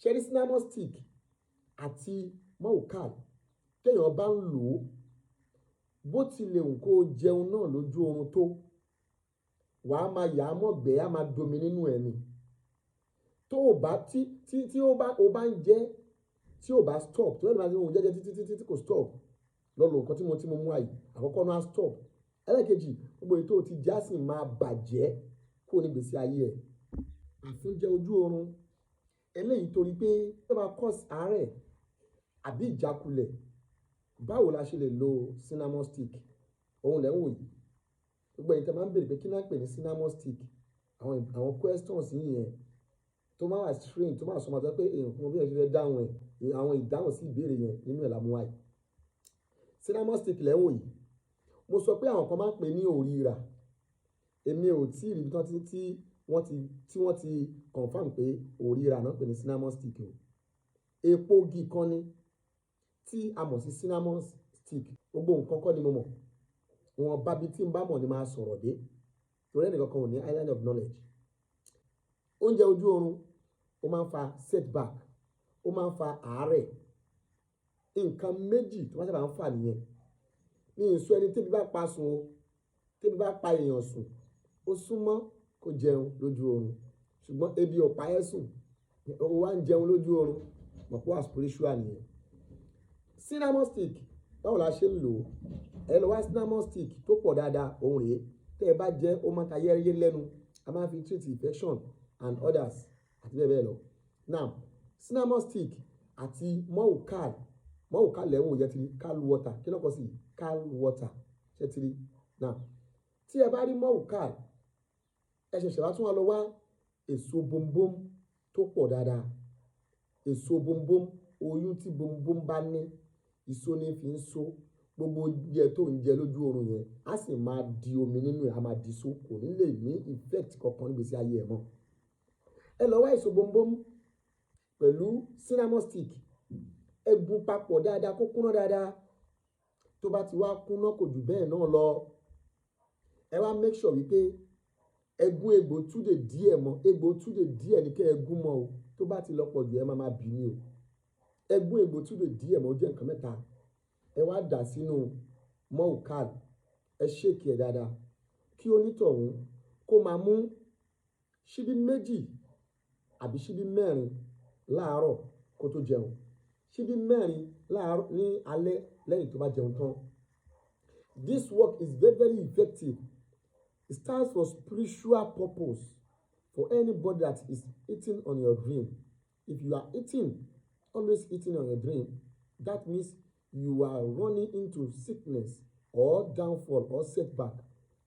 Ṣé rí cinnamon stick àti mọ́ùkàl téèyàn bá ń lò ó, bó tilẹ̀ wù kó jẹun náà lójú oorun tó, wàá máa yà á mọ̀gbẹ́ á máa domi nínú ẹ̀ ni. Tó o bá o bá ń jẹ tí o bá stop, tí wọ́n bá ní ohun jẹ́jẹ́ títí kò stop, lọ́lọ́ nǹkan tí mo mú àyè àkọ́kọ́ náà stop. Ẹlẹ́kejì, gbogbo èyí tó ti já sì máa bàjẹ́ kó ní gbèsè ayé ẹ̀. Àfúnjẹ ojú oorun eléyìí torí pé ó máa cause àárẹ̀ àbí ìjákulẹ̀. Báwo la ṣe lè lo cinnamon stick? Òun lẹ́ ń wò yìí. Gbogbo ẹ̀yin tẹ́ máa ń béèrè pé kí náà ń pè ní cinnamon stick, àwọn questions yìí yẹn tó máa wà strange, tó máa sọ ma sọ pé èèyàn fún bí ẹ ṣe fẹ́ dáhùn ẹ̀, àwọn ìdáhùn sí ìbéèrè yẹn nínú ẹ̀ la mú wáyé. Cinnamon stick lẹ́ ń wò yìí. Mo sọ pé àwọn kan máa ń pè ní òrìrà. Èmi ò tí ì rí tí wọ́n ti confirm pé òrìrà náà pè ní cinnamon stick o. Epo igi kan ni tí a mọ̀ sí cinnamon stick. Gbogbo nǹkan kọ́ ni mo mọ̀. Wọn bá bí tí n bá mọ̀ ni máa sọ̀rọ̀ dé. Torí ẹnìkan kan ò ní island of knowledge. Oúnjẹ ojú oorun ó máa ń fa setback, ó máa ń fa àárẹ̀. Nǹkan méjì tó bá sábà ń fà nìyẹn. Mi ò sọ ẹni tí ebi bá pa sùn o, tí ebi bá pa èèyàn sùn, ó súnmọ́ kó jẹun lójú oorun. Ṣùgbọ́n ebi ò pa ẹ́ sùn, ó wá ń jẹun lójú oorun, mọ̀ pé wà spiritual nìyẹn. Cinnamon stick, báwo la ṣe ń lò ó? Ẹ lọ wá cinnamon stick tó pọ̀ dáadáa, òun rèé. Tẹ́ ẹ bá jẹ́ ó máa ta yẹ́rẹ́yẹ́ lẹ́nu, a máa fi treat infection and others àti bẹ́ẹ̀ bẹ́ẹ̀ lọ. Now, cinnamon stick àti mọ́ùkàl lẹ́wọ̀n yẹn ti rí cal water, kí ló kọ sí cal water, ṣe ti rí. Now, tí ẹ bá rí mọ́ùkàl, ẹ ṣẹ̀ṣẹ̀ wá tún wá lọ wá èso bombom tó pọ̀ dáadáa. Èso bombom, oyún tí bombom bá ní, ìso ní fi ń so. Gbogbo oúnjẹ tó ń jẹ lójú oorun yẹn á sì máa di omi nínú ẹ̀, á máa di so, kò ní lè ní effect kankan nígbèsí ayé ẹ̀ mọ́. Ẹ lọ wá èso bombom pẹ̀lú cinnamon stick, ẹ gún papọ̀ dáadáa kó kúnná dáadáa. Tó bá ti wá kúnná kò jù bẹ́ẹ̀ náà lọ. Ẹ wá make sure wípé ẹ gún egbò túdè díẹ̀ mọ́, egbò túdè díẹ̀ ní kẹ́ ẹ gún mọ́ o. Tó bá ti lọ pọ̀ jù ẹ máa bì ní o. Ẹ gún egbò túdè díẹ̀ mọ́, ó jẹ́ nǹkan mẹ́ta. Ẹ wá dà sínú mọ́ùkàl, ẹ shake ẹ̀ dáadáa kí onítọ̀hún kó máa mú ṣíbí méjì àbí ṣíbí mẹ́rin láàárọ̀ kó tó jẹun, ṣíbí mẹ́rin láàárọ̀ ní alẹ́ lẹ́yìn tó bá jẹun tán. This work is very, very effective. It stands for spiritual purpose for anybody that is eating on your dream. If you are eating, always eating on your dream, that means you are running into sickness or downfall or setback.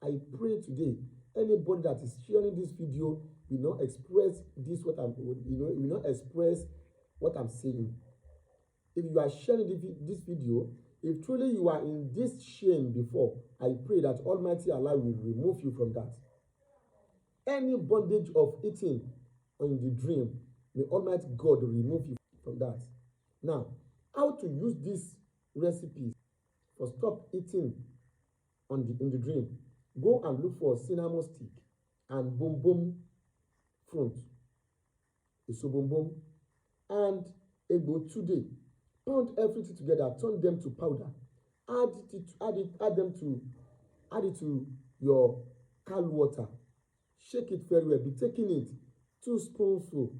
I pray today, anybody that is sharing this video will not express will not express what I'm saying. If you are sharing this video, if truly you are in this shame before, I pray that Almighty Allah will remove you from that. Any bondage of eating on the dream, may Almighty God remove you from that. Now, how to use these recipes for stop eating in the dream? Go and look for cinnamon stick and bombom fruit, èso bombom, and egbò túdè. Pound everything together, turn them to powder. Add it to your cal water. Shake it very well. Be taking it 2 spoonfuls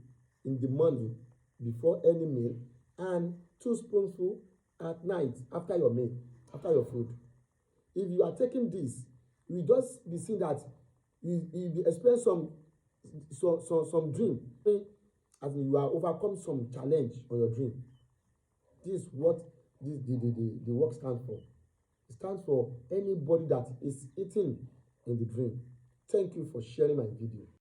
in the morning before any meal, and 2 spoonfuls at night after your meal, after your food. If you are taking this, you just be seeing that you experience some dream, as in you are overcome some challenge on your dream. This is what the work stands for. It stands for anybody that is eating in the dream. Thank you for sharing my video.